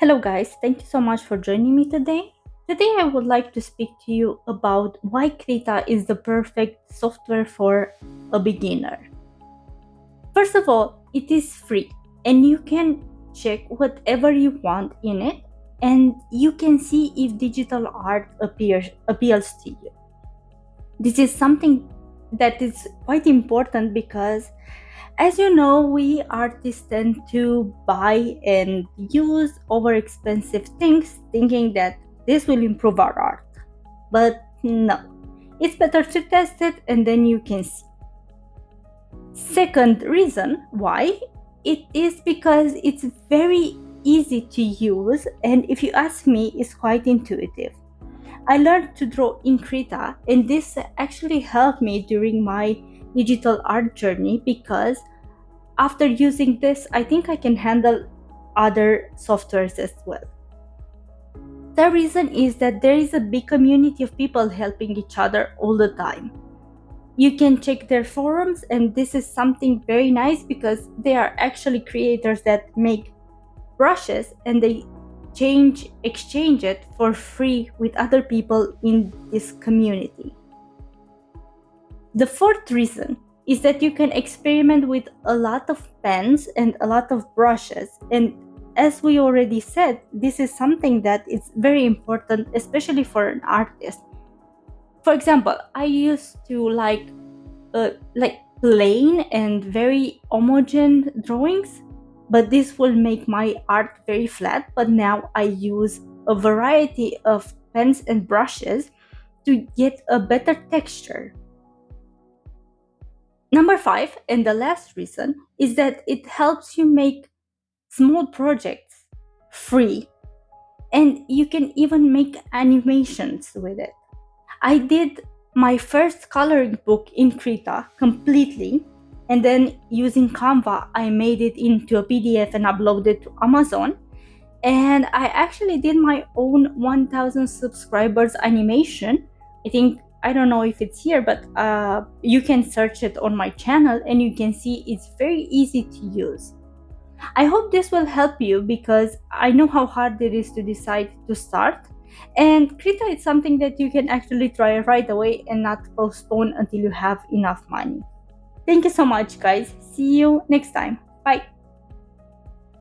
Hello, guys. Thank you so much for joining me today. Today, I would like to speak to you about why Krita is the perfect software for a beginner. First of all, it is free and you can check whatever you want in it, and you can see if digital art appeals to you. This is something that is quite important because, as you know, we artists tend to buy and use over expensive things thinking that this will improve our art. But no, it's better to test it and then you can see. Second reason why, it is because it's very easy to use, and if you ask me, it's quite intuitive. I learned to draw in Krita, and this actually helped me during my digital art journey because after using this, I think I can handle other softwares as well. The reason is that there is a big community of people helping each other all the time. You can check their forums, and this is something very nice because they are actually creators that make brushes and they exchange it for free with other people in this community. The fourth reason is that you can experiment with a lot of pens and a lot of brushes. And as we already said, this is something that is very important, especially for an artist. For example, I used to like plain and very homogeneous drawings, but this will make my art very flat. But now I use a variety of pens and brushes to get a better texture. Number five, and the last reason, is that it helps you make small projects free, and you can even make animations with it. I did my first coloring book in Krita completely, and then using Canva, I made it into a PDF and uploaded to Amazon. And I actually did my own 1000 subscribers animation. I don't know if it's here, but you can search it on my channel and you can see it's very easy to use. I hope this will help you because I know how hard it is to decide to start. And Krita is something that you can actually try right away and not postpone until you have enough money. Thank you so much, guys. See you next time. Bye.